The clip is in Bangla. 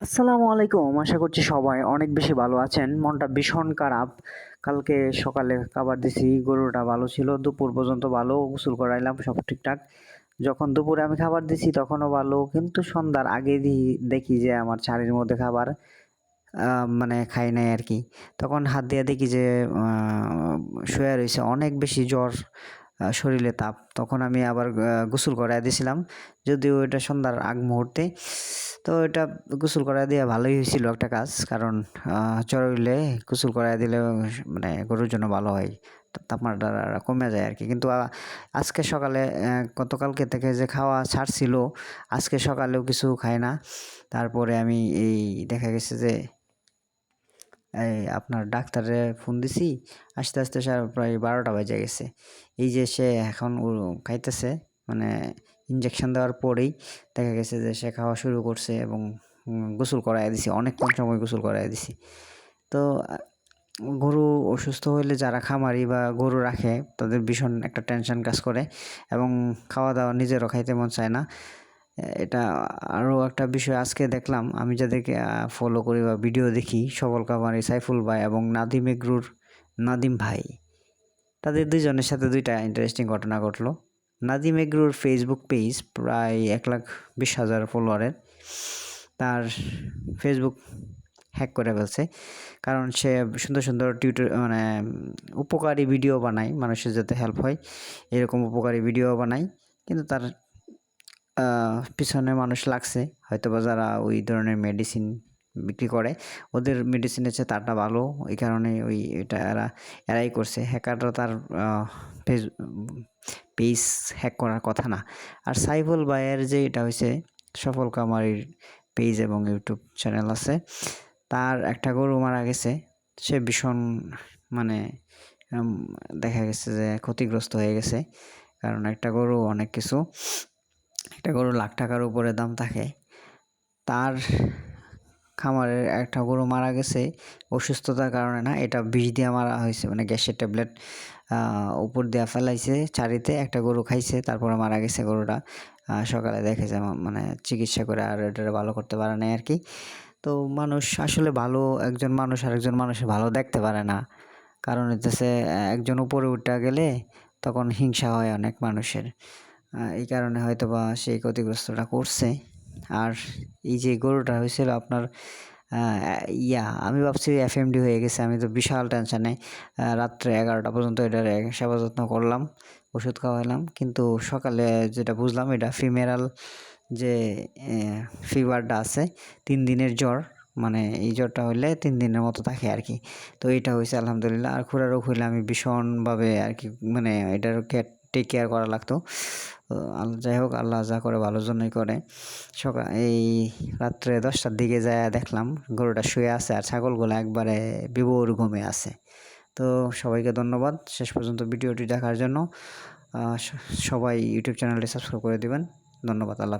আসসালামু আলাইকুম। আশা করছি সবাই অনেক বেশি ভালো আছেন। মনটা ভীষণ খারাপ। কালকে সকালে খাবার দিছি, গরুটা ভালো ছিল। দুপুর পর্যন্ত ভালো, গোসল করাইলাম, সব ঠিকঠাক। যখন দুপুরে আমি খাবার দিছি তখনও ভালো। কিন্তু সন্ধ্যার আগে দেখি যে আমার ছাড়ির মধ্যে খাবার মানে খাই নাই আরকি। তখন হাত দিয়া দেখি যে আ শুয়ে রইছে। অনেক বেশি জ্বর, শরীরে তাপ। তখন আমি আবার গোসল করাইয়া দিছিলাম। যদিও এটা সন্ধ্যার আগ মুহূর্তে। তো এটা গোসল করাইয়া দেয়া ভালোই হইছিল একটা কাজ। কারণ জ্বর হইলে গোসল করাইয়া দিলে মানে গরুর জন্য ভালো হয়। তাপমাত্রাটা কমে যায় আরকি। কিন্তু আজকে সকালে গতকালকে থেকে যে খাওয়া ছাড়ছিল, আজকে সকালেও কিছু খাই না। তারপরে আমি এই দেখা গেছে যে আপনার ডাক্তারে ফোন দিছি। আসতে প্রায় ১২টা বেজে গেছে। এই যে সে এখন খাইতেছে, মানে ইনজেকশন দেওয়ার পরেই দেখা গেছে যে সে খাওয়া শুরু করছে এবং গোসল করাইয়া দিছি। অনেকক্ষণ সময় গোসল করাইয়া দিছি। তো গরু অসুস্থ হইলে যারা খামারি বা গরু রাখে তাদের ভীষণ একটা টেনশন কাজ করে এবং খাওয়া-দাওয়া নিজেরও খাইতে মন চায় না। এটা আরও একটা বিষয় আজকে দেখলাম, আমি যাদেরকে ফলো করি বা ভিডিও দেখি, সফল কামারি সাইফুল ভাই এবং নাদিম এগ্রুর নাদিম ভাই, তাদের দুইজনের সাথে ২টা ইন্টারেস্টিং ঘটনা ঘটলো। নাদিম এগ্রুর ফেসবুক পেজ প্রায় ১,২০,০০০ ফলোয়ারের। তার ফেসবুক হ্যাক করে ফেলছে। কারণ সে সুন্দর মানে উপকারী ভিডিও বানায়, মানুষের যাতে হেল্প হয় এরকম উপকারী ভিডিও বানায়। কিন্তু তার পিছনে মানুষ লাগছে, হয়তোবা যারা ওই ধরনের মেডিসিন বিক্রি করে, ওদের মেডিসিনের চেয়ে তারটা ভালো। এই কারণে এটা এরাই করছে। হ্যাকাররা তার পেজ হ্যাক করার কথা না। আর সাইফুল ভাইয়ের যে এটা হইছে, সফল কামারির পেজ এবং ইউটিউব চ্যানেল আছে, তার একটা গরু মারা গেছে। সে ভীষণ মানে দেখা গেছে যে ক্ষতিগ্রস্ত হয়ে গেছে। কারণ একটা গরু অনেক কিছু। একটা গরু লাখ টাকার উপরে দাম থাকে। তার খামারের একটা গরু মারা গেছে অসুস্থতার কারণে না, এটা বিষ দিয়া মারা হয়েছে, মানে গ্যাসের ট্যাবলেট উপর দিয়া ফেলাইছে ছাড়িতে, একটা গরু খাইছে, তারপরে মারা গেছে গরুটা। সকালে দেখেছে মানে চিকিৎসা করে আর এটা ভালো করতে পারে নাই আরকি। তো মানুষ আসলে ভালো, একজন মানুষ আরেকজন মানুষের ভালো দেখতে পারে না। কারণ হইতেছে একজন উপরে উঠা গেলে তখন হিংসা হয় অনেক মানুষের। এই কারণে হয়তোবা সেই ক্ষতিগ্রস্তটা করছে। আর এই যে গরুটা হয়েছিল আপনার আমি ভাবছি এফএমডি হয়ে গেছে। আমি তো বিশাল টেনশনে রাত্রে 11টা পর্যন্ত এটার সেবা যত্ন করলাম, ওষুধ খাওয়াইলাম। কিন্তু সকালে যেটা বুঝলাম, এটা ফিমেরাল যে ফিভারটা আছে, 3 দিনের জ্বর। মানে এই জ্বরটা হইলে 3 দিনের মতো থাকে আরকি। তো এটা হইছে আলহামদুলিল্লাহ। আর খুরা রোগ হইলে আমি ভীষণভাবে আরকি, মানে এটার টেক কেয়ার করা লাগতো। যাই হোক, আল্লাহ যা করে ভালোর জন্যই করে। এই রাত্রে 10টার দিকে যায়া দেখলাম গরুটা শুয়ে আছে আর ছাগলগুলো একবারে বিভোর ঘুমে আছে। তো সবাইকে ধন্যবাদ শেষ পর্যন্ত ভিডিওটি দেখার জন্য। সবাই ইউটিউব চ্যানেলটি সাবস্ক্রাইব করে দিবেন। ধন্যবাদ। আল্লাহ।